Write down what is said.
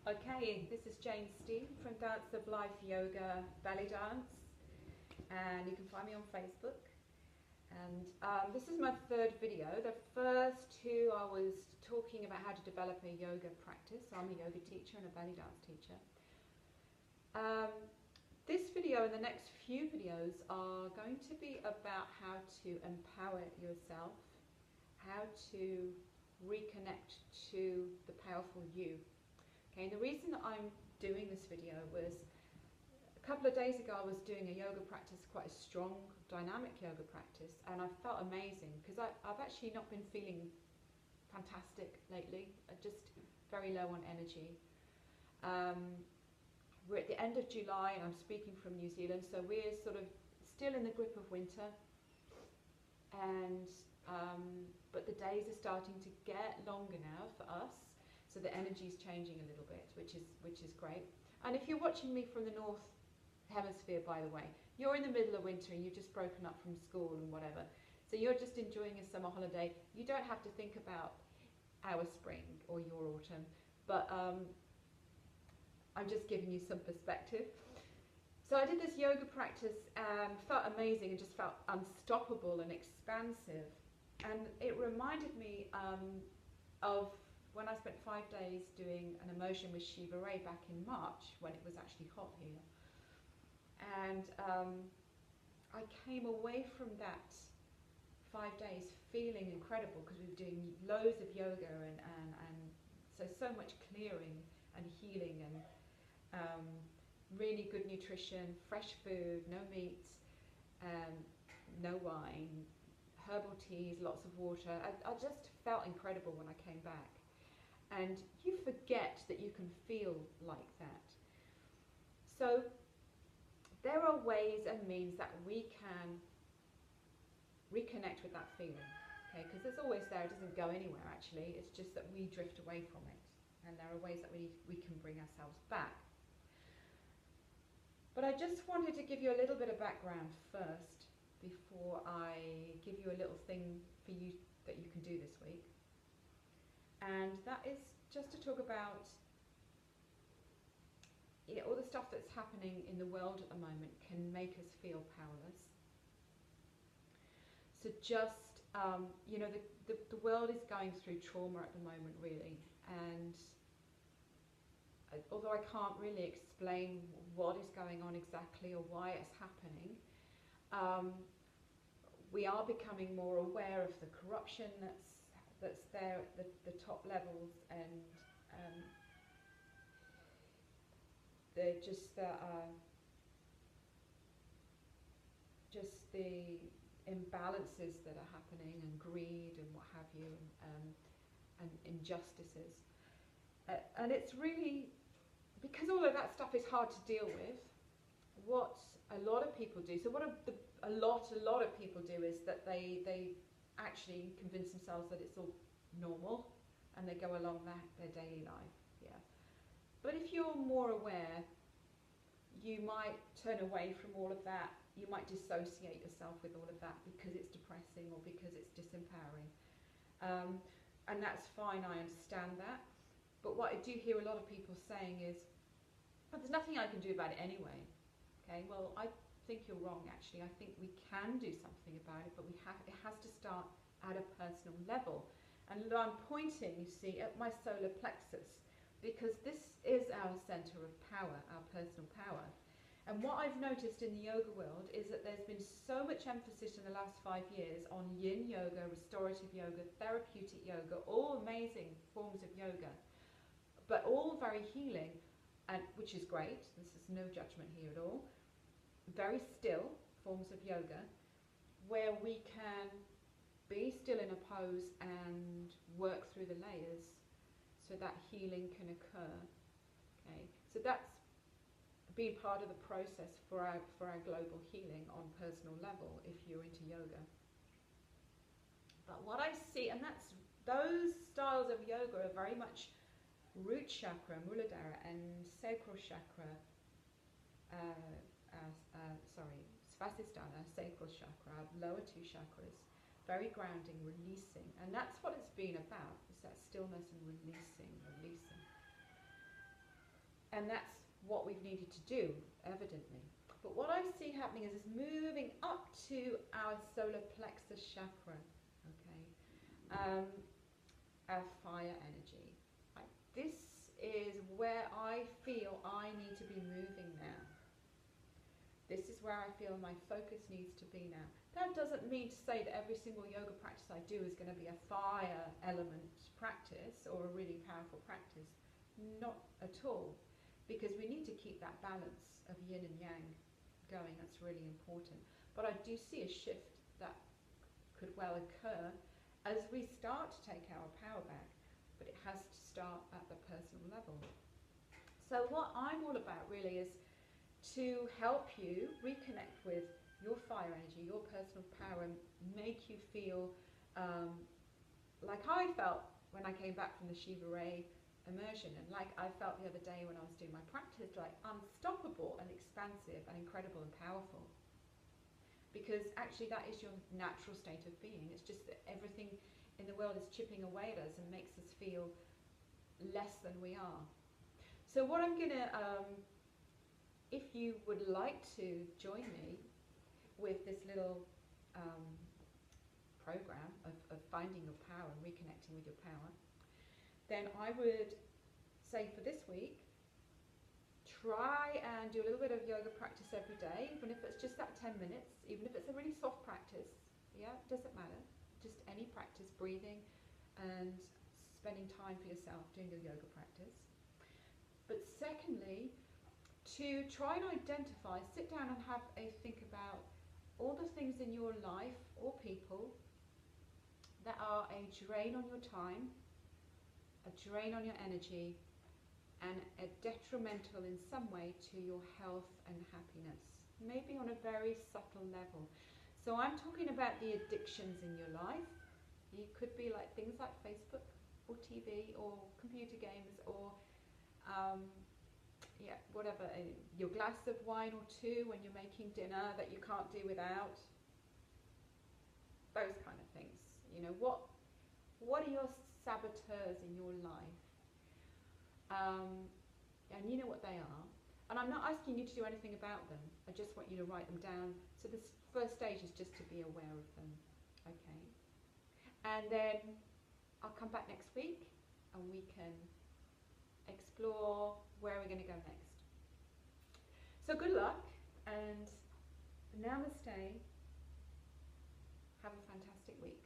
Okay, this is Steane from Dance of Life Yoga Belly Dance, and you can find me on Facebook. And this is my third video. The first two I was talking about how to develop a yoga practice. I'm a yoga teacher and a belly dance teacher. This video and the next few videos are going to be about how to empower yourself, how to reconnect to the powerful you. Okay, and the reason that I'm doing this video was a couple of days ago I was doing a yoga practice, quite a strong, dynamic yoga practice, and I felt amazing because I've actually not been feeling fantastic lately, just very low on energy. We're at the end of July and I'm speaking from New Zealand, so we're sort of still in the grip of winter, and but the days are starting to get longer now for us. So the energy is changing a little bit, which is great. And if you're watching me from the North Hemisphere, by the way, you're in the middle of winter and you've just broken up from school and whatever. So you're just enjoying a summer holiday. You don't have to think about our spring or your autumn, but I'm just giving you some perspective. So I did this yoga practice and felt amazing and just felt unstoppable and expansive. And it reminded me of when I spent 5 days doing an immersion with Shiva Rea back in March, when it was actually hot here. And I came away from that 5 days feeling incredible because we were doing loads of yoga and so much clearing and healing and really good nutrition, fresh food, no meat, no wine, herbal teas, lots of water. I just felt incredible when I came back. And you forget that you can feel like that. So there are ways and means that we can reconnect with that feeling, okay? Because it's always there, it doesn't go anywhere actually, it's just that we drift away from it. And there are ways that we can bring ourselves back. But I just wanted to give you a little bit of background first before I give you a little thing for you that you can do this week. And that is just to talk about all the stuff that's happening in the world at the moment can make us feel powerless. So just, the world is going through trauma at the moment, really. And although I can't really explain what is going on exactly or why it's happening, we are becoming more aware of the corruption that's there at the top levels, and just the imbalances that are happening, and greed and what have you, and injustices. And it's really, because all of that stuff is hard to deal with, what a lot of people do, so what a lot of people do is that they actually convince themselves that it's all normal and they go along their daily life. Yeah. But if you're more aware, you might turn away from all of that. You might dissociate yourself with all of that because it's depressing or because it's disempowering. And that's fine, I understand that. But what I do hear a lot of people saying is, oh, there's nothing I can do about it anyway. Okay, well, I think you're wrong actually. I think we can do something about it, but it has to start at a personal level. And I'm pointing, you see, at my solar plexus, because this is our center of power, our personal power. And what I've noticed in the yoga world is that there's been so much emphasis in the last 5 years on yin yoga, restorative yoga, therapeutic yoga, all amazing forms of yoga, but all very healing, and which is great. This is no judgment here at all. Very still forms of yoga, where we can be still in a pose and work through the layers so that healing can occur. Okay, so that's been part of the process for our global healing on personal level if you're into yoga. But what I see, and those styles of yoga are very much root chakra, muladhara, and sacral chakra, svastisthana, sacral chakra, lower 2 chakras, very grounding, releasing. And that's what it's been about, is that stillness and releasing. And that's what we've needed to do, evidently. But what I see happening is it's moving up to our solar plexus chakra, okay, our fire energy. Right. This is where I feel I need to be moving now. This is where I feel my focus needs to be now. That doesn't mean to say that every single yoga practice I do is going to be a fire element practice or a really powerful practice. Not at all. Because we need to keep that balance of yin and yang going. That's really important. But I do see a shift that could well occur as we start to take our power back. But it has to start at the personal level. So what I'm all about really is to help you reconnect with your fire energy, your personal power, and make you feel like I felt when I came back from the Shiva Rea immersion, and like I felt the other day when I was doing my practice, like unstoppable and expansive and incredible and powerful. Because actually that is your natural state of being. It's just that everything in the world is chipping away at us and makes us feel less than we are. So what I'm gonna, if you would like to join me with this little program of finding your power and reconnecting with your power, then I would say for this week, try and do a little bit of yoga practice every day, even if it's just that 10 minutes, even if it's a really soft practice, yeah, it doesn't matter, just any practice, breathing and spending time for yourself doing your yoga practice. But secondly, to try and identify, sit down and have a think about all the things in your life or people that are a drain on your time, a drain on your energy, and a detrimental in some way to your health and happiness, maybe on a very subtle level. So I'm talking about the addictions in your life. It could be like things like Facebook or TV or computer games or yeah, whatever, your glass of wine or two when you're making dinner that you can't do without, those kind of things. You know, what are your saboteurs in your life? And you know what they are. And I'm not asking you to do anything about them. I just want you to write them down. So this first stage is just to be aware of them. Okay. And then I'll come back next week and we can explore where we're going to go next. So good luck and namaste. Have a fantastic week.